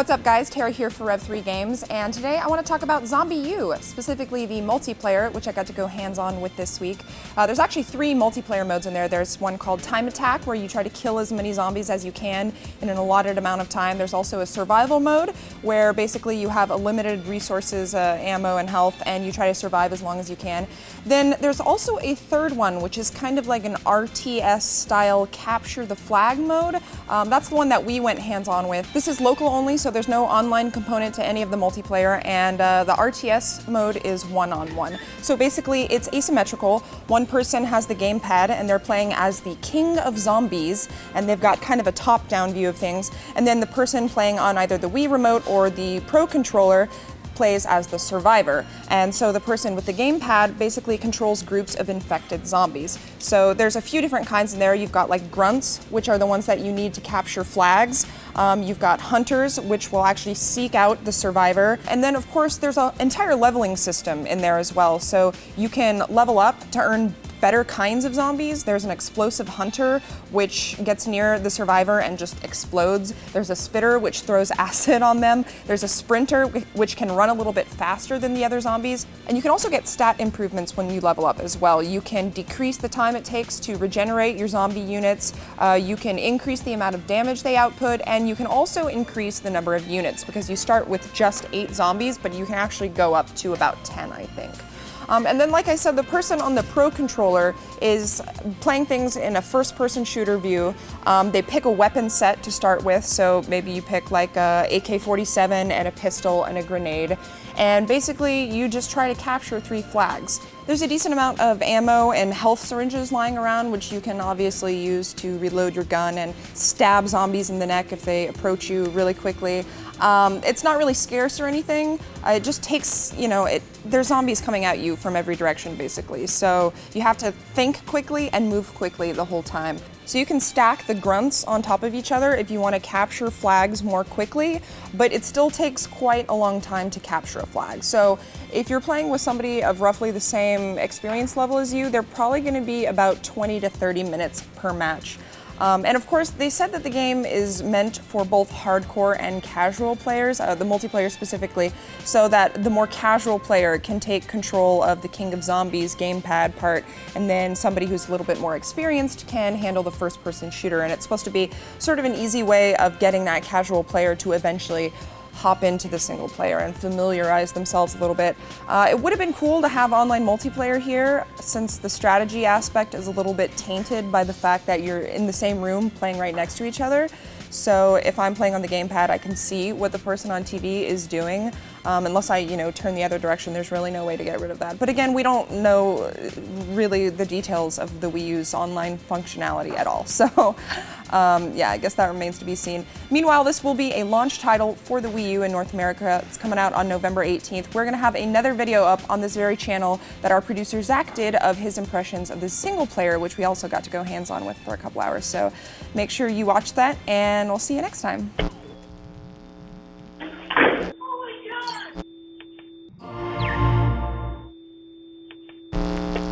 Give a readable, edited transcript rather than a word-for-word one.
What's up guys, Tara here for Rev3 Games, and today I want to talk about ZombiU, specifically the multiplayer, which I got to go hands-on with this week. There's actually 3 multiplayer modes in there. There's one called Time Attack, where you try to kill as many zombies as you can in an allotted amount of time. There's also a survival mode, where basically you have a limited resources, ammo and health, and you try to survive as long as you can. Then there's also a third one, which is kind of like an RTS-style capture the flag mode. That's the one that we went hands-on with. This is local only, so there's no online component to any of the multiplayer, and the RTS mode is one-on-one. So basically it's asymmetrical. One person has the gamepad and they're playing as the king of zombies, and they've got kind of a top-down view of things, and then the person playing on either the Wii remote or the Pro controller plays as the survivor. And so the person with the gamepad basically controls groups of infected zombies. So there's a few different kinds in there. You've got like grunts, which are the ones that you need to capture flags. You've got hunters, which will actually seek out the survivor. And then of course there's an entire leveling system in there as well. So you can level up to earn better kinds of zombies. There's an explosive hunter, which gets near the survivor and just explodes. There's a spitter, which throws acid on them. There's a sprinter, which can run a little bit faster than the other zombies. And you can also get stat improvements when you level up as well. You can decrease the time it takes to regenerate your zombie units. You can increase the amount of damage they output, and you can also increase the number of units, because you start with just 8 zombies, but you can actually go up to about 10, I think. And then, like I said, the person on the Pro controller is playing things in a first-person shooter view. They pick a weapon set to start with, so maybe you pick like a AK-47 and a pistol and a grenade, and basically you just try to capture 3 flags. There's a decent amount of ammo and health syringes lying around, which you can obviously use to reload your gun and stab zombies in the neck if they approach you really quickly. It's not really scarce or anything. It just takes, there's zombies coming at you from every direction basically. So you have to think quickly and move quickly the whole time. So you can stack the grunts on top of each other if you want to capture flags more quickly, but it still takes quite a long time to capture a flag. So if you're playing with somebody of roughly the same experience level as you, they're probably going to be about 20 to 30 minutes per match. And of course, they said that the game is meant for both hardcore and casual players, the multiplayer specifically, so that the more casual player can take control of the King of Zombies gamepad part, and then somebody who's a little bit more experienced can handle the first-person shooter. And it's supposed to be sort of an easy way of getting that casual player to eventually hop into the single player and familiarize themselves a little bit. It would have been cool to have online multiplayer here, since the strategy aspect is a little bit tainted by the fact that you're in the same room playing right next to each other. So if I'm playing on the gamepad, I can see what the person on TV is doing. Unless I, turn the other direction, there's really no way to get rid of that. But again, we don't know really the details of the WiiU's online functionality at all. So yeah, I guess that remains to be seen. Meanwhile, this will be a launch title for the Wii U in North America. It's coming out on November 18th. We're going to have another video up on this very channel that our producer Zach did of his impressions of the single player, which we also got to go hands-on with for a couple hours. So make sure you watch that, and we'll see you next time.